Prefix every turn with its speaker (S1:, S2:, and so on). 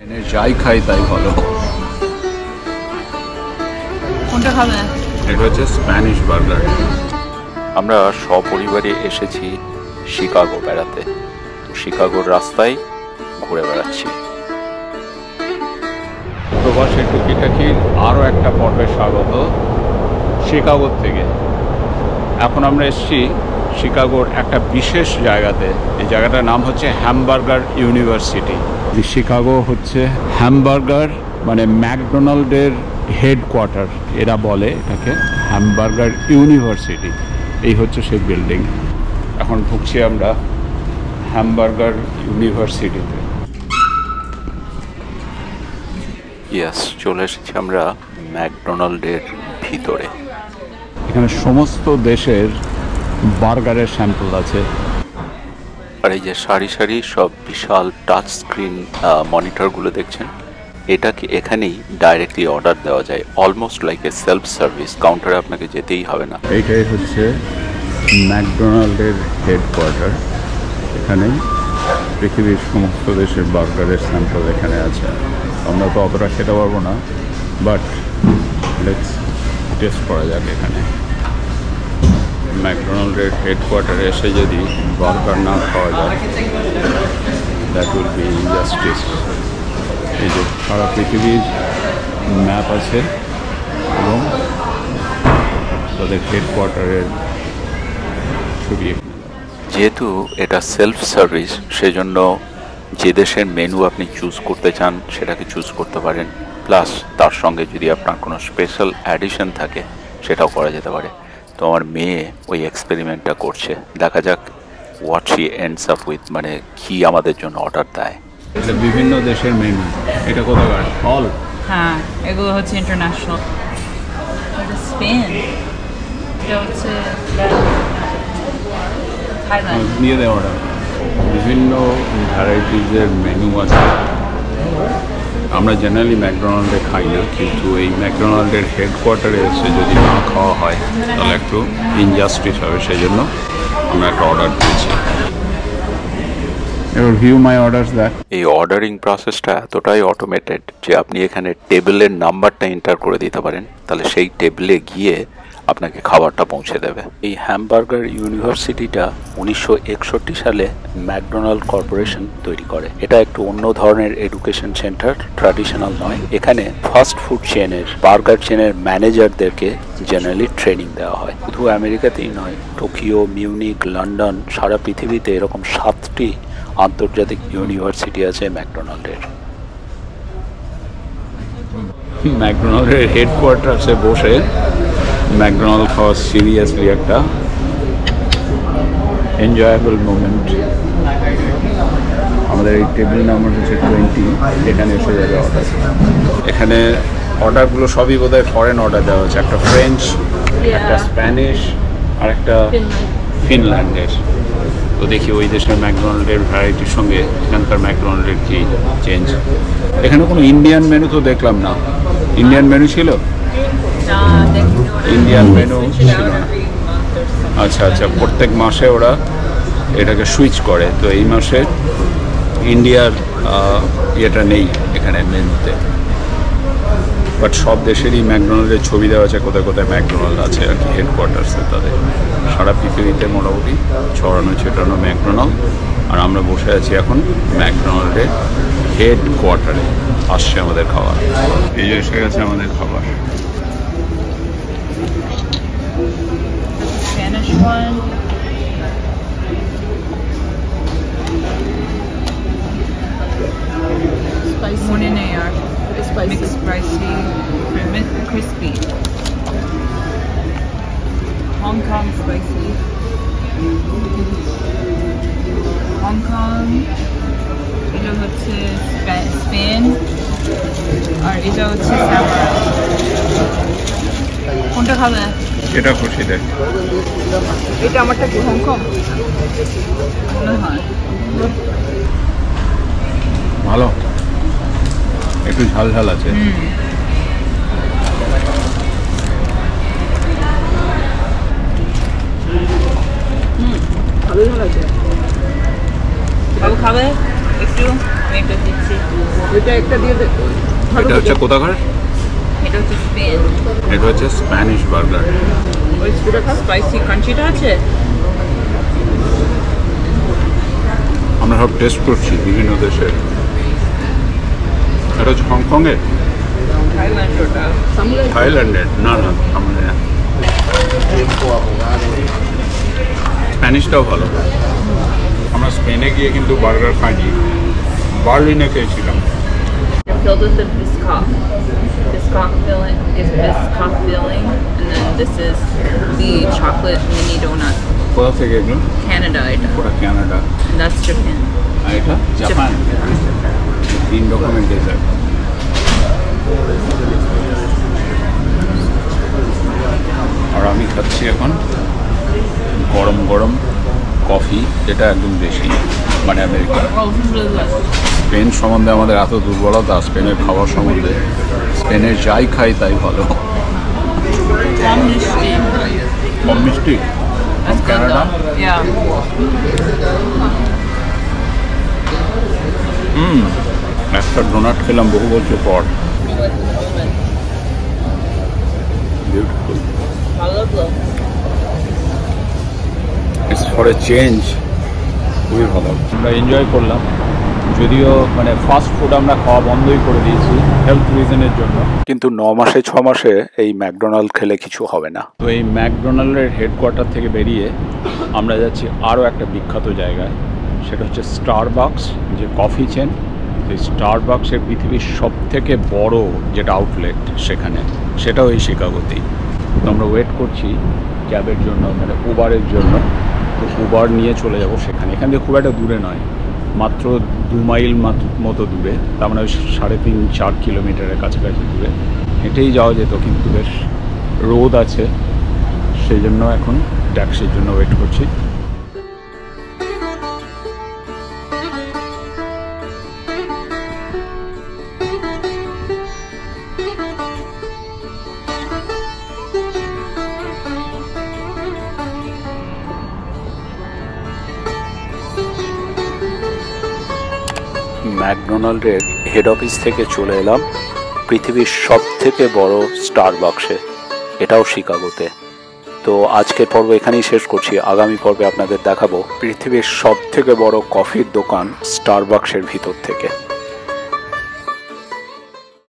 S1: এনে যাই খাই তাই ভালো।
S2: কোনটা খাবে?
S1: এটা হচ্ছে স্প্যানিশ বার্গার।
S3: আমরা সপরিবারে এসেছি শিকাগো বেড়াতে। শিকাগোর রাস্তায় ঘুরে বেড়াচ্ছি।
S1: প্রবাসের টুকিটাকির আরও একটা পর্বে স্বাগত শিকাগোর থেকে। এখন আমরা এসেছি শিকাগোর একটা বিশেষ জায়গাতে। এই জায়গাটার নাম হচ্ছে হ্যামবার্গার ইউনিভার্সিটি। শিকাগো হচ্ছে হ্যামবার্গার মানে ম্যাকডোনাল্ডের হেডকোয়ার্টার, এরা বলে এটাকে হ্যামবার্গার ইউনিভার্সিটি। এই হচ্ছে সেই বিল্ডিং। এখন ঢুকছি আমরা হ্যামবার্গার ইউনিভার্সিটিতে।
S3: ইয়েস, চলে এসেছি আমরা ম্যাকডোনাল্ডের ভিতরে।
S1: এখানে সমস্ত দেশের বার্গারের স্যাম্পল আছে।
S3: আর এই যে সারি সারি সব বিশাল টাচ স্ক্রিন মনিটরগুলো দেখছেন, এটাকে এখানেই ডাইরেক্টলি অর্ডার দেওয়া যায়, almost like a self service. কাউন্টারে আপনাকে যেতেই হবে না।
S1: এইটাই হচ্ছে ম্যাকডোনাল্ডের হেডকোয়ার্টার। এখানে পৃথিবীর সমস্ত দেশের বার্গারের স্যাম্পল এখানে আছে। আমরা তো অতটা খেতে পারবো না, বাট লেটস টেস্ট করা যাক। এখানে ম্যাকডোনাল্ডের হেডকোয়ার্টারে এসে যদি বার্গার না খাওয়া যায়, দ্যাট উইল বি ইনজাস্টিস। এই যে সারা পৃথিবীর ম্যাপ আছে এবং তাদের হেডকোয়ার্টারের ছবি।
S3: যেহেতু এটা সেলফ সার্ভিস, সেজন্য যে দেশের মেনু আপনি চুজ করতে চান সেটাকে চুজ করতে পারেন। প্লাস তার সঙ্গে যদি আপনার কোনো স্পেশাল অ্যাডিশন থাকে সেটাও করা যেতে পারে। তো আমার মেয়ে ওই এক্সপেরিমেন্টটা করছে, দেখা যাক what she ends up with, মানে কি আমাদের জন্য অর্ডার দেয়।
S1: এটা বিভিন্ন দেশের মেনু। এটা কোথাকার? অল?
S2: হ্যাঁ, এগুলো হচ্ছে ইন্টারন্যাশনাল। স্পেন, এটা হচ্ছে থাইল্যান্ড।
S1: নিয়ে দেওয়াটা বিভিন্ন ভ্যারাইটিজের মেনু আছে। আমরা জেনারেলি ম্যাকডোনাল্ডে খাই না, কিন্তু এই ম্যাকডোনাল্ডের হেডকোয়ার্টারে এসে যদি না খাওয়া হয় তাহলে একটু ইনজাস্টিস হবে। সেই জন্য আমরা একটা অর্ডার দিয়েছি। এবার ভিউ মাই অর্ডারস দ্যাট।
S3: এই অর্ডারিং প্রসেসটা এতটাই অটোমেটেড যে আপনি এখানে টেবিলের নাম্বারটা এন্টার করে দিতে পারেন, তাহলে সেই টেবিলে গিয়ে আপনাকে খাবারটা পৌঁছে দেবে। এই হ্যামবার্গার ইউনিভার্সিটিটা 1961 সালে ম্যাকডোনাল্ড কর্পোরেশন তৈরি করে। এটা একটু অন্য ধরনের এডুকেশন সেন্টার, ট্র্যাডিশনাল নয়। এখানে ফাস্ট ফুড চেনের, বার্গার চেনের ম্যানেজারদেরকে জেনারেলি ট্রেনিং দেওয়া হয়। শুধু আমেরিকাতেই নয়, টোকিও, মিউনিক, লন্ডন, সারা পৃথিবীতে এরকম 7টি আন্তর্জাতিক ইউনিভার্সিটি আছে ম্যাকডোনাল্ডের।
S1: ম্যাকডোনাল্ডের হেডকোয়ার্টার্সে বসে ম্যাকডোনাল্ড খাওয়া সিরিয়াসলি একটা এনজয়েবল মোমেন্ট। আমাদের এই টেবিল নাম্বার হচ্ছে 20, এখানে এসে যাবে অর্ডার। এখানে অর্ডারগুলো সবই বোধহয় ফরেন অর্ডার দেওয়া হচ্ছে। একটা ফ্রেঞ্চ, একটা স্প্যানিশ আর একটা ফিনল্যান্ডের। তো দেখি ওই দেশের ম্যাকডোনাল্ডের ভ্যারাইটির সঙ্গে এখানকার ম্যাকডোনাল্ডের কি চেঞ্জ। এখানে কোনো ইন্ডিয়ান মেনু তো দেখলাম না। ইন্ডিয়ান মেনু ছিল? ইন্ডিয়ান মেনু ছিল না। আচ্ছা আচ্ছা, প্রত্যেক মাসে ওরা এটাকে সুইচ করে। তো এই মাসে ইন্ডিয়ার ইয়েটা নেই এখানে মেনুতে, বাট সব দেশেরই ম্যাকডোনাল্ডের ছবি দেওয়া আছে। কোথায় কোথায় ম্যাকডোনাল্ড আছে আর কি হেডকোয়ার্টার্সে তাদের। সারা পৃথিবীতে মোটামুটি ছড়ানো ছিটানো ম্যাকডোনাল্ড। আর আমরা বসে আছি এখন ম্যাকডোনাল্ডের হেডকোয়ার্টারে। আসছে আমাদের খাবার। এই যে এসে গেছে আমাদের খাবার।
S2: Spanish one. Spicy. Moninayar. Spicy. Mixed spicy. Crispy. Hong Kong spicy. Hong Kong. এটা হচ্ছে স্পেন আর এটা হচ্ছে সাওয়ার। কোনটা খাবে?
S1: এটা খুশি দেখ।
S2: এটা আমারটা কি হংকং মনে হয়।
S1: ভালো, একটু ঝাল ঝাল আছে।
S2: ভালো ঝাল আছে। বাবু খাবে? একটু আমি একটা দিচ্ছি।
S4: এটা একটা দিয়ে দে।
S1: এটা হচ্ছে কোথাকার?
S2: এটা হচ্ছে স্পেন।
S1: এটা হচ্ছে স্প্যানিশ বার্গার।
S2: ওই স্পাইসি ক্রাঞ্চিটা আছে।
S1: আমরা সব টেস্ট করছি বিভিন্ন দেশের। এটা হচ্ছে হংকংয়ের,
S2: থাইল্যান্ড ওটা।
S1: থাইল্যান্ডের, না না সামনে না। স্প্যানিশটাও ভালো। আমরা স্পেনে গিয়ে কিন্তু বার্গার খাইনি, বার্লিনে খেয়েছিলাম।
S2: Filled with the biscoff. Biscoff filling is biscoff filling, and then this is the chocolate mini donut.
S1: কোথা থেকে এগুলো?
S2: Canada এটা,
S1: ওটা কানাডা,
S2: and that's Japan.
S1: আর এটা জাপান। 3 রকমের ডেজার্ট। আর আমি খাচ্ছি এখন গরম গরম কফি, যেটা একদম দেশি, মানে America.
S2: Oh, this is really good.
S1: Spain সম্বন্ধে আমাদের এত দুর্বলতা, স্পেনের খাবার সম্বন্ধে। স্পেনের যাই খাই তাই ভালো।
S2: Warm মিষ্টি।
S1: কম মিষ্টি।
S2: That's good
S1: Canada.
S2: though. Yeah.
S1: একটা ডোনাট খেলাম বহু বছর পর। বিউটিফুল।
S2: ভালো তো।
S1: It's for a change. খুবই ভালো, আমরা এনজয় করলাম। যদিও মানে ফাস্ট ফুড আমরা খাওয়া বন্ধই করে দিয়েছি হেলথ রিজনের জন্য,
S3: কিন্তু 9 মাসে 6 মাসে এই ম্যাকডোনাল্ড খেলে কিছু হবে না।
S1: তো এই ম্যাকডোনাল্ডের হেডকোয়ার্টার থেকে বেরিয়ে আমরা যাচ্ছি আরও একটা বিখ্যাত জায়গায়, সেটা হচ্ছে স্টারবাকস, যে কফি চেন। এই স্টারবাকসের পৃথিবীর সবথেকে বড় যেটা আউটলেট সেখানে, সেটাও এই শিকাগোতেই। তো আমরা ওয়েট করছি ক্যাবের জন্য, মানে উবারের জন্য। তো উবার নিয়ে চলে যাব সেখানে। এখান থেকে খুব একটা দূরে নয়, মাত্র 2 মাইল মতো দূরে, তার মানে 3.5-4 কিলোমিটারের কাছাকাছি দূরে। হেঁটেই যাওয়া যেত, কিন্তু বেশ রোদ আছে, সেই জন্য এখন ট্যাক্সির জন্য ওয়েট করছি।
S3: ম্যাকডোনাল্ডের হেড অফিস থেকে চলে এলাম পৃথিবীর সবথেকে বড় স্টারবাকসে, এটাও শিকাগোতে। তো আজকের পর্ব এখানেই শেষ করছি। আগামী পর্বে আপনাদের দেখাবো পৃথিবীর সবথেকে বড় কফির দোকান স্টারবাকসের ভিতর থেকে।